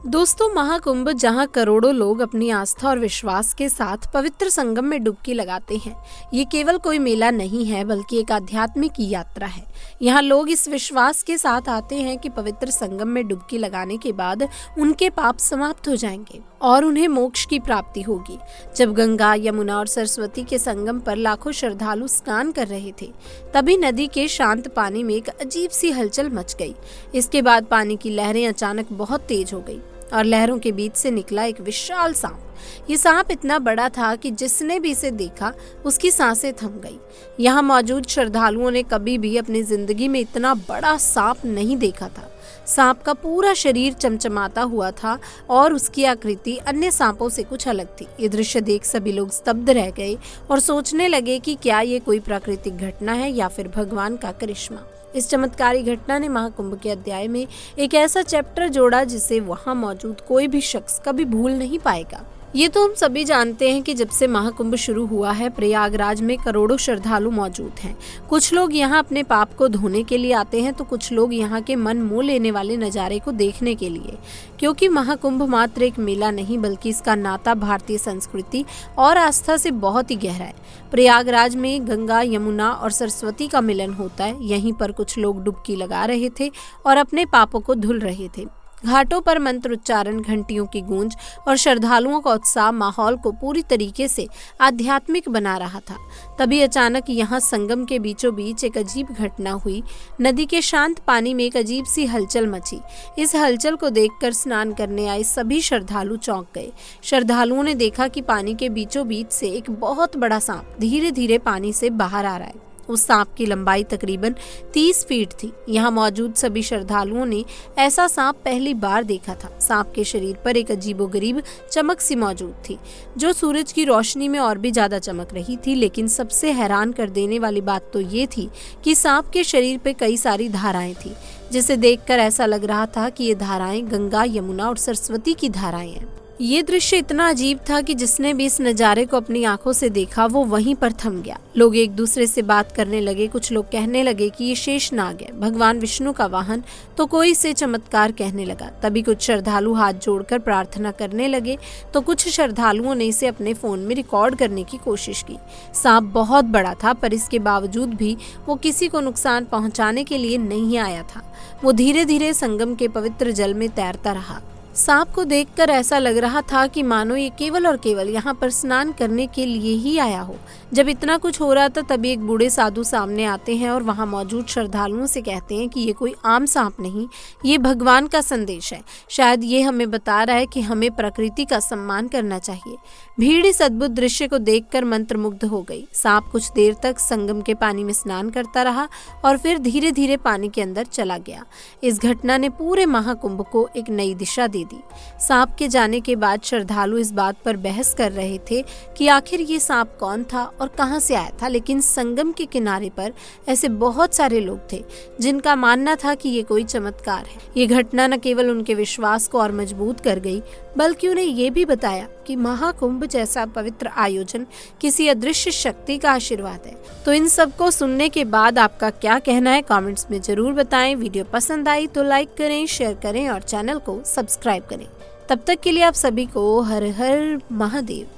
दोस्तों, महाकुंभ जहां करोड़ों लोग अपनी आस्था और विश्वास के साथ पवित्र संगम में डुबकी लगाते हैं, ये केवल कोई मेला नहीं है बल्कि एक आध्यात्मिक यात्रा है। यहाँ लोग इस विश्वास के साथ आते हैं कि पवित्र संगम में डुबकी लगाने के बाद उनके पाप समाप्त हो जाएंगे और उन्हें मोक्ष की प्राप्ति होगी। जब गंगा, यमुना और सरस्वती के संगम पर लाखों श्रद्धालु स्नान कर रहे थे, तभी नदी के शांत पानी में एक अजीब सी हलचल मच गई। इसके बाद पानी की लहरें अचानक बहुत तेज हो गई और लहरों के बीच से निकला एक विशाल सांप। ये सांप इतना बड़ा था कि जिसने भी इसे देखा उसकी सांसें थम गई। यहाँ मौजूद श्रद्धालुओं ने कभी भी अपनी जिंदगी में इतना बड़ा सांप नहीं देखा था। सांप का पूरा शरीर चमचमाता हुआ था और उसकी आकृति अन्य सांपों से कुछ अलग थी। ये दृश्य देख सभी लोग स्तब्ध रह गए और सोचने लगे कि क्या ये कोई प्राकृतिक घटना है या फिर भगवान का करिश्मा। इस चमत्कारी घटना ने महाकुंभ के अध्याय में एक ऐसा चैप्टर जोड़ा जिसे वहां मौजूद कोई भी शख्स कभी भूल नहीं पाएगा। ये तो हम सभी जानते हैं कि जब से महाकुंभ शुरू हुआ है, प्रयागराज में करोड़ों श्रद्धालु मौजूद हैं। कुछ लोग यहाँ अपने पाप को धोने के लिए आते हैं तो कुछ लोग यहाँ के मन मोह लेने वाले नज़ारे को देखने के लिए, क्योंकि महाकुंभ मात्र एक मेला नहीं बल्कि इसका नाता भारतीय संस्कृति और आस्था से बहुत ही गहरा है। प्रयागराज में गंगा, यमुना और सरस्वती का मिलन होता है। यहीं पर कुछ लोग डुबकी लगा रहे थे और अपने पापों को धुल रहे थे। घाटों पर मंत्र उच्चारण, घंटियों की गूंज और श्रद्धालुओं का उत्साह माहौल को पूरी तरीके से आध्यात्मिक बना रहा था। तभी अचानक यहाँ संगम के बीचों बीच एक अजीब घटना हुई। नदी के शांत पानी में एक अजीब सी हलचल मची। इस हलचल को देखकर स्नान करने आए सभी श्रद्धालु चौंक गए। श्रद्धालुओं ने देखा कि पानी के बीचों बीच से एक बहुत बड़ा सांप धीरे धीरे पानी से बाहर आ रहा है। उस सांप की लंबाई तकरीबन 30 फीट थी। यहाँ मौजूद सभी श्रद्धालुओं ने ऐसा सांप पहली बार देखा था। सांप के शरीर पर एक अजीबोगरीब चमक सी मौजूद थी, जो सूरज की रोशनी में और भी ज्यादा चमक रही थी। लेकिन सबसे हैरान कर देने वाली बात तो ये थी कि सांप के शरीर पे कई सारी धाराएं थी, जिसे देखकर ऐसा लग रहा था कि ये धाराएं गंगा, यमुना और सरस्वती की धाराएं हैं। ये दृश्य इतना अजीब था कि जिसने भी इस नज़ारे को अपनी आंखों से देखा वो वहीं पर थम गया। लोग एक दूसरे से बात करने लगे। कुछ लोग कहने लगे कि ये शेषनाग है, भगवान विष्णु का वाहन, तो कोई इसे चमत्कार कहने लगा। तभी कुछ श्रद्धालु हाथ जोड़कर प्रार्थना करने लगे तो कुछ श्रद्धालुओं ने इसे अपने फोन में रिकॉर्ड करने की कोशिश की। सांप बहुत बड़ा था, पर इसके बावजूद भी वो किसी को नुकसान पहुंचाने के लिए नहीं आया था। वो धीरे धीरे संगम के पवित्र जल में तैरता रहा। सांप को देखकर ऐसा लग रहा था कि मानो ये केवल और केवल यहाँ पर स्नान करने के लिए ही आया हो। जब इतना कुछ हो रहा था तभी एक बूढ़े साधु सामने आते हैं और वहाँ मौजूद श्रद्धालुओं से कहते हैं कि ये कोई आम सांप नहीं, ये भगवान का संदेश है। शायद ये हमें बता रहा है कि हमें प्रकृति का सम्मान करना चाहिए। भीड़ इस अद्भुत दृश्य को देखकर मंत्रमुग्ध हो गई। सांप कुछ देर तक संगम के पानी में स्नान करता रहा और फिर धीरे धीरे पानी के अंदर चला गया। इस घटना ने पूरे महाकुंभ को एक नई दिशा दी। सांप के जाने के बाद श्रद्धालु इस बात पर बहस कर रहे थे कि आखिर ये सांप कौन था और कहां से आया था। लेकिन संगम के किनारे पर ऐसे बहुत सारे लोग थे जिनका मानना था कि ये कोई चमत्कार है। ये घटना न केवल उनके विश्वास को और मजबूत कर गई बल्कि उन्हें ये भी बताया कि महाकुंभ जैसा पवित्र आयोजन किसी अदृश्य शक्ति का आशीर्वाद है। तो इन सब को सुनने के बाद आपका क्या कहना है, कमेंट्स में जरूर बताएं। वीडियो पसंद आई तो लाइक करें, शेयर करें और चैनल को सब्सक्राइब करें। तब तक के लिए आप सभी को हर हर महादेव।